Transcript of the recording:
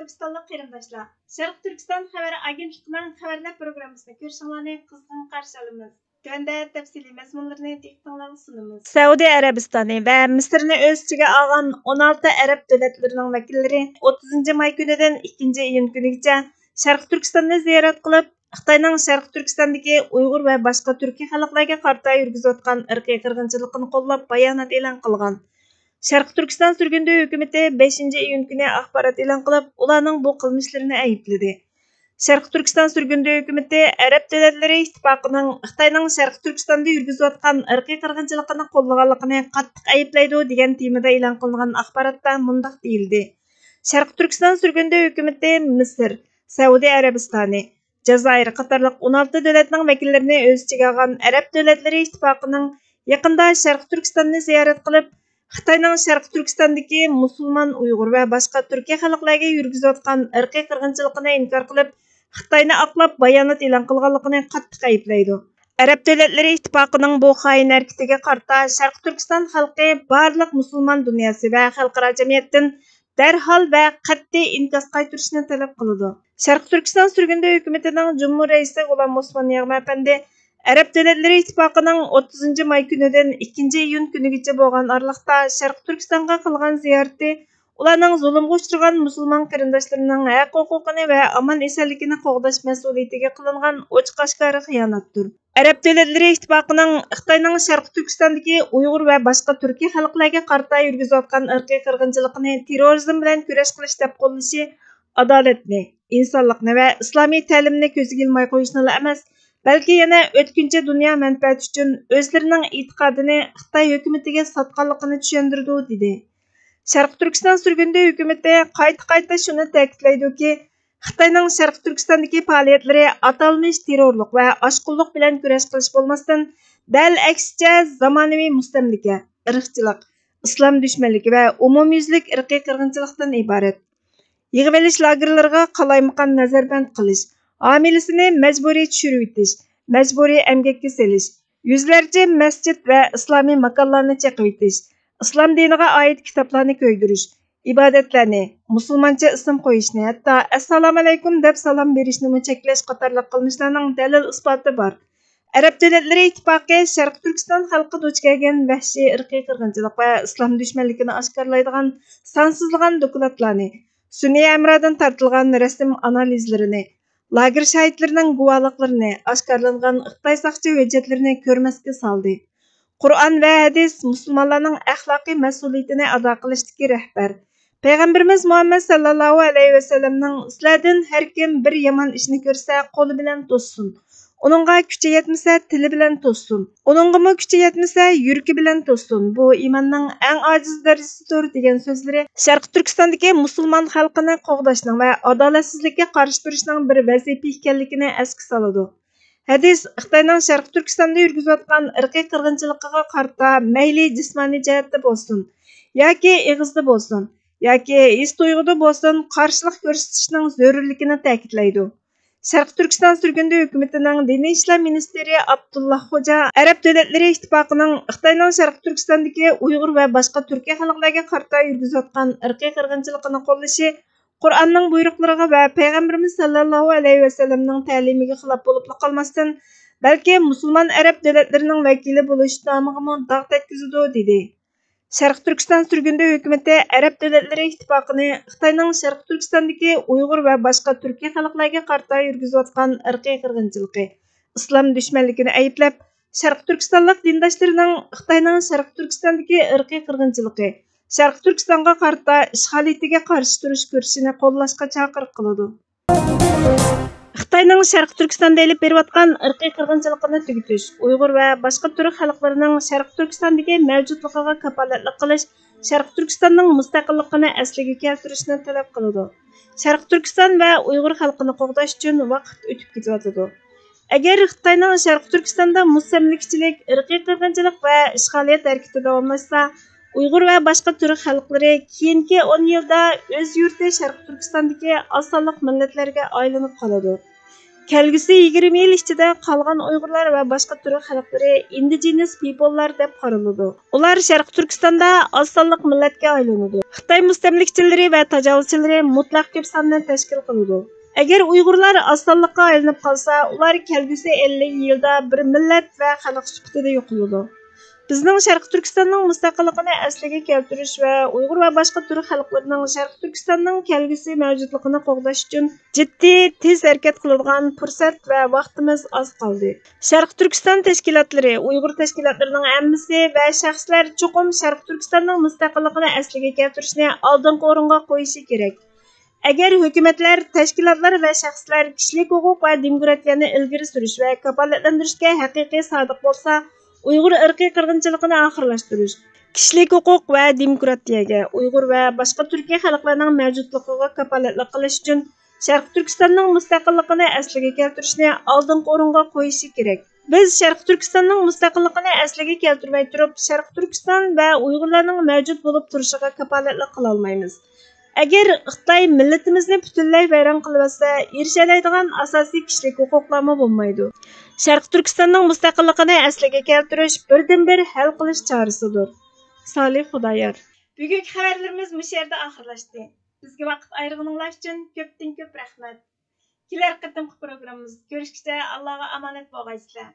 Türkistanlıq qarindoshlar, Sharq Turkiston xabar agentligining xabarlar programmasini ko'rishinglarni qizg'in qarshi olamiz. Tunda tafsiliy mazmunlarni diqqatingizga sunamiz. Saudiya Arabistoni va Misrni o'z ichiga olgan 16 arab davlatlarining vakillari 30 may kunidan 2 iyun kunigacha Sharq Turkistonni ziyorat qilib, Xitoyning Sharq Turkistondagi Uyg'ur va boshqa turkiy xalqlarga qarshi yurgizayotgan irqiy qirg'inchilikni qo'llab bayonot e'lon qilgan. Sharq Turkiston sürgündü hükümeti 5 iyun günü axbarat e'lon qilib, ularning bu qilmishlarini aybladi. Sharq Turkiston sürgündü hükümeti Arab davlatlari ittifoqining Xitoyning Sharq Turkistonda yurgizayotgan irqiy qirg'inchilikni qo'llaganligini qattiq ayblaydi degan temada e'lon qilingan axbaratda mundaq deyildi. Sharq Turkiston sürgündü hükümeti Misr, Saudiya Arabistoni, Jazoir qatorliq 16 davlatning vakillarini o'z ichiga olgan Arab davlatlari ittifoqining yaqinda Sharq Turkistonni ziyorat qilib, Xitoyning Sharq Turkistondagi musulmon, Uyg'ur va boshqa turkiy xalqlarga yurgizayotgan irqiy qirg'inchilikni inkor qilib, Xitoyni oqlab bayonot e'lon qilganligini qattiq ayblaydi. Arab davlatlari ittifoqining bu xoin harakatiga qarshi Sharq Turkiston xalqi barliq musulmon dunyosi va xalqaro jamiyatdan darhol va qat'iy inkos qaytarishni talab qiladi. Sharq Turkiston sürgündü hükümetining Cumhur Reisi G'ulom Osmon Yag'ma Efendi Arab davlatlari ittifoqining 30 may kunidan 2 iyun kunigacha bo'lgan oraliqda Sharq Turkistonga qilgan ziyorati ularning zulmga uchragan musulmon qarindoshlarining haq-huquqini va omon-esanligini qo'g'dash mas'uliyatiga qilingan ochiq-oshkora xiyonatdir. Arab davlatlari ittifoqining Xitoyning Sharq Turkistondagi Uyg'ur va boshqa turkiy xalqlarga qarshi yurgizayotgan irqiy qirg'inchilikni terrorizm bilan kurash qilish deb qo'llashi adolatni, insonlikni va islomiy ta'limni ko'zga ilmay qo'yishni emas, balki yana o'tkinchi dunyo manfaati uchun o'zlarining e'tiqodini Xitoy hukumatiga sotganligini tushundirdi dedi. Sharq Turkiston sürgündü hükümeti qayta shuni ta'kidlaydiki, Xitoyning Sharq Turkistondagi faoliyatlari atalmish terrorlik va oshqullik bilan kurash qilish bo'lmasdan, dal aksicha zamonaviy mustamlika, irqchilik, islom dushmanligi va umumyuzlik irqiy qirg'inchilikdan iborat. Yig'ilish lagerlariga qalaymaqon nazarband qilish, hamilisini majburiy tushirib etish, majburiy emgakka selish, yuzlarcha masjid va islomiy makonlarni chaqib etish, islom diniga oid kitoblarni ko'ydirish, ibodatlarni, musulmoncha ism qo'yishni, hatto assalomu alaykum deb salom berishni cheklash qatorliq qilmishlarning dalil isboti bor. Arab davlatlari ittifoqi Sharq Turkiston xalqi duch kelgan vahshiy irqiy qirg'inchilik va islom dushmanligini oshkorlaydigan sonsizlagan dokladlarni, sunniy amradan tortilgan rasm analizlarini, lager shahidlarining guvohliklarini, oshkorlangan Xitoy soqchi hujjatlarini ko'rmasga soldi. Qur'on va hadis musulmonlarning axloqiy mas'uliyatini ado qilishdagi rahbar. Payg'ambarimiz Muhammad sallallohu alayhi vasallamning sizlardan har kim bir yomon ishni ko'rsa, qo'li bilan to'ssin. Uningga kuchi yetmasa, tili bilan to'ssin. Uningga kuchi yetmasa, yuragi bilan to'ssin. Bu iymonning eng ojiz darajasidir degan so'zlari Sharq Turkistondagi musulmon xalqini qo'g'dashning va adolatsizlikka qarshi turishning bir vazifa ekanligini esga soladi. Hadis Xitoyning Sharq Turkistonda yurgizayotgan irqiy qirg'inchiligiga qarshi mayli jismoniy jihatda bo'lsin, yoki ig'izda bo'lsin, yoki his tuyg'uda bo'lsin, qarshilik ko'rsatishning zarurligini ta'kidlaydi. Sharq Turkiston sürgündü hükümetining Diniy ishlar ministri Abdullah Xo'ja Arab davlatlari ittifoqining Xitoyning Sharq Turkistondagi Uyg'ur va boshqa turkiy xalqlarga qarshi yurgizayotgan irqiy qirg'inchilikni qo'llashi Qur'onning buyruqlariga va payg'ambarimiz sallallohu alayhi vasallamning ta'limiga xilof bo'lib qolmasdan, balki musulmon arab davlatlarining vakili bo'lish nomiga dog' tekkizadi dedi. Sharq Turkiston sürgündü hükümeti Arab davlatlari ittifoqini Xitoyning Sharq Turkistondagi Uyg'ur va boshqa turkiy xalqlarga qarshi yurgizayotgan irqiy qirg'inchiligi, islom dushmanligini ayblab, Sharq Turkistonlik dindoshlarining Xitoyning Sharq Turkistondagi irqiy qirg'inchiligi, Sharq Turkistonga qarshi ishg'oliyatiga qarshi turish kurshini qo'llashga chaqiriq qiladi. Xitoyning Sharq Turkistonda elib berayotgan irqiy qirg'inchilikni tugutish, Uyg'ur va boshqa turk xalqlarining Sharq Turkistondagi mavjudligiga kafolatlik qilish, Sharq Turkistonning mustaqilligini asliga keltirishni talab qiladi. Sharq Turkiston va Uyg'ur xalqini qo'g'dash uchun vaqt o'tib ketyotidi. Agar Xitoyning Sharq Turkistonda mustamlikachilik, irqiy qirg'inchilik va ishg'oliyat harakati davomlashsa, Uyg'ur va boshqa turk xalqlari keyingi 10 yilda o'z yurti Sharq Turkistondagi osonliq millatlarga aylanib qoladi. Kelgusi 20 yil ichida qolgan Uyg'urlar va boshqa turk xalqlari indigenous people'lar deb qaraladi. Ular Sharq Turkistonda oz sonliq millatga aylanadi. Xitoy mustamlikchilari va tajovuzchilari mutlaq ko'p sonni tashkil qiladi. Agar Uyg'urlar oz sonliqqa aylanib qolsa, ular kelgusi 50 yilda bir millat va xalq sifatida yo'qoladi. Bizning Sharq Turkistonning mustaqilligini asliga keltirish va Uyg'ur va boshqa turk xalqlarining Sharq Turkistonning kelgusi mavjudligini qo'g'dash uchun jiddiy tez harakat qiladigan fursat va vaqtimiz oz qoldi. Sharq Turkiston tashkilotlari, Uyg'ur tashkilotlarining hammasi va shaxslar cho'qim Sharq Turkistonning mustaqilligini asliga keltirishni oldingi o'ringa qo'yishi kerak. Agar hukumatlar, tashkilotlar va shaxslar kishilik huquq va demokratiyani ilgari surish va kafolatlantirishga haqiqiy sodiq bo'lsa, Uyg'ur irqiy qirg'inchiligini oxirlashtirish, kishilik huquq va demokratiyaga, Uyg'ur va boshqa turkiy xalqlarning mavjudligiga kafolatlik qilish uchun Sharq Turkistonning mustaqilligini asliga keltirishni oldingi o'ringa qo'yishi kerak. Biz Sharq Turkistonning mustaqilligini asliga keltirmay turib, Sharq Turkiston va Uyg'urlarning mavjud bo'lib turishiga kafolatlik qila olmaymiz. Agar Xitoy millatimizni butunlay vayron qilib olsa, erishiladigan asosiy kishilik huquqlarmi bo'lmaydi. Sharq Turkistonning mustaqilligini asliga keltirish birdan-bir hal qilish chorasidir. Salih Xudoyor. Bugungi xabarlarimiz bu yerda oxirlashdi. Bizga vaqt ayirganingiz uchun ko'pdan-ko'p rahmat. Kelar qatimqi programmamizda ko'rishguncha Allohga omonat bo'lgaysizlar.